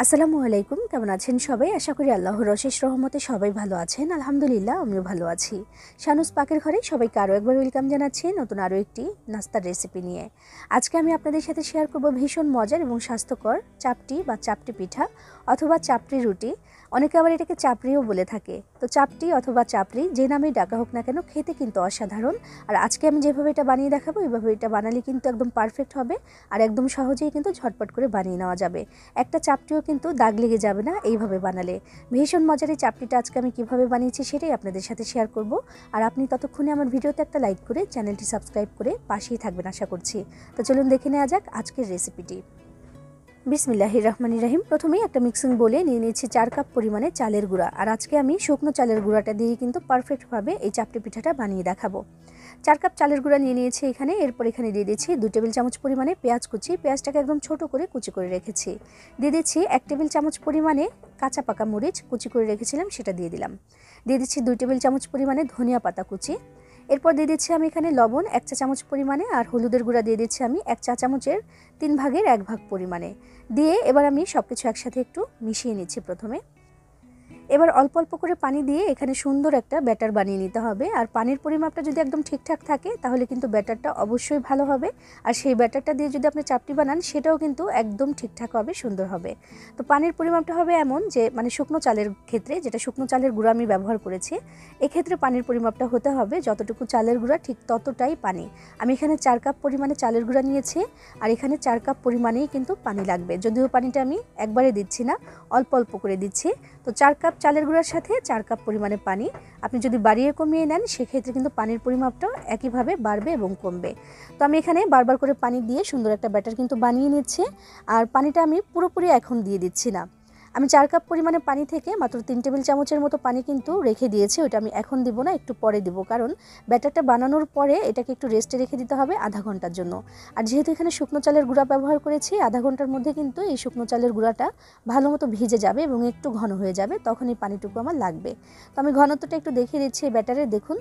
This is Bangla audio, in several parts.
আসসালামু আলাইকুম, কেমন আছেন সবাই? আশা করি আল্লাহর অশেষ রহমতে সবাই ভালো আছেন। আলহামদুলিল্লাহ, আমিও ভালো আছি। শানুস পাকের ঘরে সবাইকে আরও একবার ওয়েলকাম জানাচ্ছি নতুন আরও একটি নাস্তার রেসিপি নিয়ে। আজকে আমি আপনাদের সাথে শেয়ার করব ভীষণ মজার এবং স্বাস্থ্যকর চাপটি বা চাপটি পিঠা অথবা চাপড়ি রুটি। অনেকে আবার এটাকে চাপড়িও বলে থাকে। তো চাপটি অথবা চাপড়ি যে নামেই ডাকা হোক না কেন, খেতে কিন্তু অসাধারণ। আর আজকে আমি যেভাবে এটা বানিয়ে দেখাবো, এইভাবে এটা বানালে কিন্তু একদম পারফেক্ট হবে আর একদম সহজেই কিন্তু ঝটপট করে বানিয়ে নেওয়া যাবে। একটা চাপটিও কিন্তু দাগ লেগে যাবে না এইভাবে বানালে। ভীষণ মজার এই চাপটিটা আজকে আমি কিভাবে বানিয়েছি সেটাই আপনাদের সাথে শেয়ার করব। আর আপনি ততক্ষণে আমার ভিডিওতে একটা লাইক করে চ্যানেলটি সাবস্ক্রাইব করে পাশেই থাকবেন আশা করছি। তো চলুন দেখে নেওয়া যাক আজকের রেসিপিটি। বিসমিল্লাহির রহমানির রহিম। প্রথমেই একটা মিক্সিং বলে নিয়ে নিয়েছি 4 কাপ পরিমাণে চালের গুঁড়া। আর আজকে আমি শুকনো চালের গুঁড়াটা দিয়ে কিন্তু পারফেক্টভাবে এই চাপটি পিঠাটা বানিয়ে দেখাবো। 4 কাপ চালের গুঁড়া নিয়ে নিয়েছি এখানে। এরপর এখানে দিয়ে দিচ্ছি 2 টেবিল চামচ পরিমাণে পেঁয়াজ কুচি। পেঁয়াজটাকে একদম ছোট করে কুচি করে রেখেছি। দিয়ে দিচ্ছি 1 টেবিল চামচ পরিমাণে কাঁচা পাকা মরিচ কুচি করে রেখেছিলাম, সেটা দিয়ে দিলাম। দিয়ে দিচ্ছি 2 টেবিল চামচ পরিমাণে ধনিয়া পাতা কুচি। এরপর দিয়ে দিচ্ছি আমি এখানে লবণ 1 চা চামচ পরিমাণে, আর হলুদের গুঁড়া দিয়ে দিচ্ছি আমি 1 চা চামচের 3 ভাগের 1 ভাগ পরিমাণে। দিয়ে এবার আমি সব কিছু একসাথে একটু মিশিয়ে নিচ্ছি প্রথমে। এবার অল্প অল্প করে পানি দিয়ে এখানে সুন্দর একটা ব্যাটার বানিয়ে নিতে হবে। আর পানির পরিমাপটা যদি একদম ঠিকঠাক থাকে তাহলে কিন্তু ব্যাটারটা অবশ্যই ভালো হবে। আর সেই ব্যাটারটা দিয়ে যদি আপনি চাপটি বানান সেটাও কিন্তু একদম ঠিকঠাক হবে, সুন্দর হবে। তো পানির পরিমাপটা হবে এমন যে শুকনো চালের ক্ষেত্রে, যেটা শুকনো চালের গুঁড়া আমি ব্যবহার করেছি, এক্ষেত্রে পানির পরিমাপটা হতে হবে যতটুকু চালের গুঁড়া ঠিক ততটাই পানি। আমি এখানে 4 কাপ পরিমাণে চালের গুঁড়া নিয়েছি আর এখানে 4 কাপ পরিমাণেই কিন্তু পানি লাগবে। যদিও পানিটা আমি একবারে দিচ্ছি না, অল্প অল্প করে দিচ্ছি। তো 4 কাপ চালের গুঁড়ার সাথে 4 কাপ পরিমাণে পানি। আপনি যদি বাড়িয়ে কমিয়ে নেন সেক্ষেত্রে কিন্তু পানির পরিমাপটাও একইভাবে বাড়বে এবং কমবে। তো আমি এখানে বারবার করে পানি দিয়ে সুন্দর একটা ব্যাটার কিন্তু বানিয়ে নিচ্ছি। আর পানিটা আমি পুরোপুরি এখন দিয়ে দিচ্ছি না। আমি 4 কাপ পরিমাণে পানি থেকে মাত্র 3 টেবিল চামচের মতো পানি কিন্তু রেখে দিয়েছি। ওটা আমি এখন দিব না, একটু পরে দিব, কারণ ব্যাটারটা বানানোর পরে এটাকে একটু রেস্টে রেখে দিতে হবে আধা ঘন্টার জন্য। আর যেহেতু এখানে শুকনো চালের গুঁড়া ব্যবহার করেছি, আধা ঘন্টার মধ্যে কিন্তু এই শুকনো চালের গুঁড়াটা ভালো মতো ভিজে যাবে এবং একটু ঘন হয়ে যাবে, তখন এই পানিটুকু আমার লাগবে। তো আমি ঘনত্বটা একটু দেখিয়ে দিচ্ছি এই ব্যাটারে। দেখুন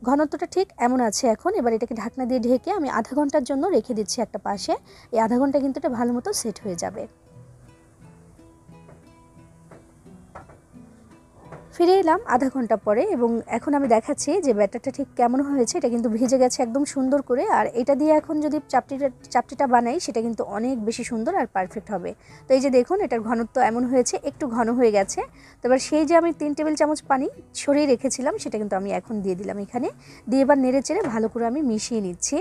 ঘনত্বটা ঠিক এমন আছে এখন। এবার এটাকে ঢাকনা দিয়ে ঢেকে আমি আধা ঘন্টার জন্য রেখে দিচ্ছি একটা পাশে। এই আধা ঘন্টা কিন্তু এটা ভালো মতো সেট হয়ে যাবে। ফিরে এলাম আধা ঘন্টা পরে এবং এখন আমি দেখাচ্ছি যে ব্যাটারটা ঠিক কেমন হয়েছে। এটা কিন্তু ভিজে গেছে একদম সুন্দর করে। আর এটা দিয়ে এখন যদি চাপটিটা বানাই সেটা কিন্তু অনেক বেশি সুন্দর আর পারফেক্ট হবে। তো এই যে দেখুন এটার ঘনত্ব এমন হয়েছে, একটু ঘন হয়ে গেছে। তো এবার সেই যে আমি 3 টেবিল চামচ পানি সরিয়ে রেখেছিলাম সেটা কিন্তু আমি এখন দিয়ে দিলাম এখানে। দিয়ে এবার নেড়ে চেড়ে ভালো করে আমি মিশিয়ে নিচ্ছি।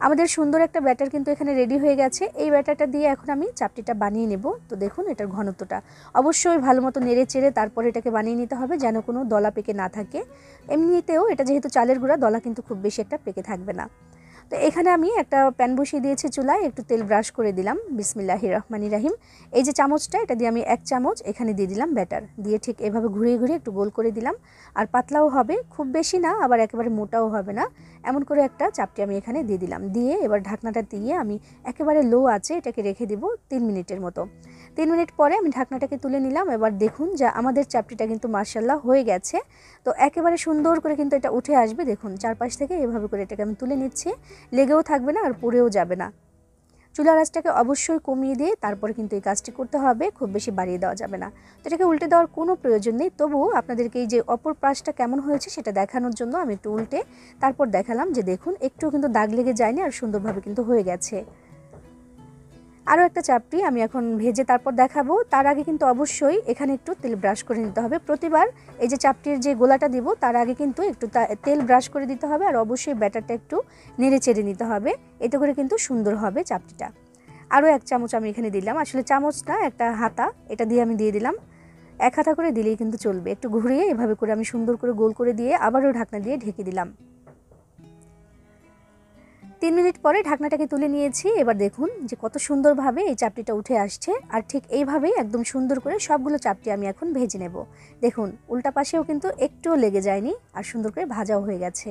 আমাদের সুন্দর একটা ব্যাটার কিন্তু এখানে রেডি হয়ে গেছে। এই ব্যাটারটা দিয়ে এখন আমি চাপটিটা বানিয়ে নেব। তো দেখুন এটার ঘনত্বটা অবশ্যই ভালো মতো নেড়ে চেড়ে তারপরে এটাকে বানিয়ে নিতে হবে, যেন কোনো দলা পেকে না থাকে। এমনিতেও এটা যেহেতু চালের গুঁড়া, দলা কিন্তু খুব বেশি একটা পেকে থাকবে না। তো এখানে আমি একটা প্যান বসিয়ে দিয়েছি চুলায়, একটু তেল ব্রাশ করে দিলাম। বিসমিল্লাহির রহমানির রহিম। এই যে চামচটা, এটা দিয়ে আমি 1 চামচ এখানে দিয়ে দিলাম ব্যাটার। দিয়ে ঠিক এভাবে ঘুরিয়ে ঘুরিয়ে একটু গোল করে দিলাম। আর পাতলাও হবে, খুব বেশি না, আবার একেবারে মোটাও হবে না, এমন করে একটা চাপটি আমি এখানে দিয়ে দিলাম। দিয়ে এবার ঢাকনাটা দিয়ে আমি একেবারে লো আঁচে এটাকে রেখে দিব 3 মিনিটের মতো। 3 মিনিট পরে আমি ঢাকনাটাকে তুলে নিলাম। এবার দেখুন যে আমাদের চাপটিটা কিন্তু মাশাআল্লাহ হয়ে গেছে। তো একেবারে সুন্দর করে কিন্তু এটা উঠে আসবে। দেখুন চারপাশ থেকে এভাবে করে এটাকে আমি তুলে নিচ্ছি, লেগেও থাকবে না আর পুড়েও যাবে না। চুলার আঁচটাকে অবশ্যই কমিয়ে দিয়ে তারপরে কিন্তু এই কাজটি করতে হবে, খুব বেশি বাড়িয়ে দেওয়া যাবে না। তো এটাকে উল্টে দেওয়ার কোনো প্রয়োজন নেই। তবুও আপনাদেরকে এই যে অপর পাশটা কেমন হয়েছে সেটা দেখানোর জন্য আমি একটু উল্টে তারপর দেখালাম যে দেখুন একটুও কিন্তু দাগ লেগে যায়নি আর সুন্দরভাবে কিন্তু হয়ে গেছে। আরও একটা চাপটি আমি এখন ভেজে তারপর দেখাবো। তার আগে কিন্তু অবশ্যই এখানে একটু তেল ব্রাশ করে নিতে হবে। প্রতিবার এই যে চাপটির যে গোলাটা দিব তার আগে কিন্তু একটু তেল ব্রাশ করে দিতে হবে। আর অবশ্যই ব্যাটারটা একটু নেড়ে চেড়ে নিতে হবে, এতে করে কিন্তু সুন্দর হবে চাপটিটা। আরও 1 চামচ আমি এখানে দিলাম, আসলে চামচ না, একটা হাতা, এটা দিয়ে আমি দিয়ে দিলাম। 1 হাতা করে দিলেই কিন্তু চলবে। একটু ঘুরিয়ে এভাবে করে আমি সুন্দর করে গোল করে দিয়ে আবারও ঢাকনা দিয়ে ঢেকে দিলাম। 3 মিনিট পরে ঢাকনাটাকে তুলে নিয়েছি। এবার দেখুন যে কত সুন্দরভাবে এই চাপটিটা উঠে আসছে। আর ঠিক এইভাবেই একদম সুন্দর করে সবগুলো চাপটি আমি এখন ভেজে নেব। দেখুন উল্টা পাশেও কিন্তু একটুও লেগে যায়নি আর সুন্দর করে ভাজাও হয়ে গেছে।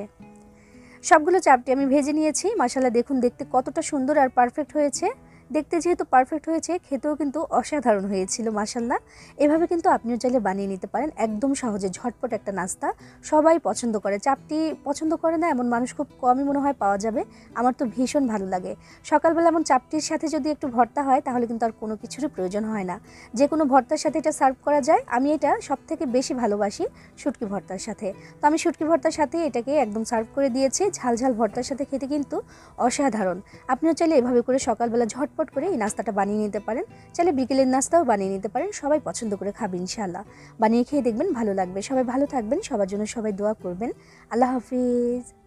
সবগুলো চাপটি আমি ভেজে নিয়েছি। মাশাআল্লাহ দেখুন দেখতে কতটা সুন্দর আর পারফেক্ট হয়েছে। দেখতে যেহেতু পারফেক্ট হয়েছে, খেতেও কিন্তু অসাধারণ হয়েছিল মাশাআল্লাহ। এভাবে কিন্তু আপনিও চাইলে বানিয়ে নিতে পারেন, একদম সহজে ঝটপট একটা নাস্তা। সবাই পছন্দ করে, চাপটি পছন্দ করে না এমন মানুষ খুব কমই মনে হয় পাওয়া যাবে। আমার তো ভীষণ ভালো লাগে। সকালবেলা এমন চাপটির সাথে যদি একটু ভর্তা হয় তাহলে কিন্তু আর কোনো কিছুরই প্রয়োজন হয় না। যে কোনো ভর্তার সাথে এটা সার্ভ করা যায়। আমি এটা সবথেকে বেশি ভালোবাসি শুটকি ভর্তার সাথে। তো আমি শুটকি ভর্তার সাথে এটাকে একদম সার্ভ করে দিয়েছি। ঝাল ঝাল ভর্তার সাথে খেতে কিন্তু অসাধারণ। আপনিও চাইলে এভাবে করে সকালবেলা ঝটপট করে এই নাস্তাটা বানিয়ে নিতে পারেন। চাইলে বিকেলের নাস্তাও বানিয়ে নিতে পারেন। সবাই পছন্দ করে খাবে ইনশাআল্লাহ। বানিয়ে খেয়ে দেখবেন ভালো লাগবে। সবাই ভালো থাকবেন, সবার জন্য সবাই দোয়া করবেন। আল্লাহ হাফিজ।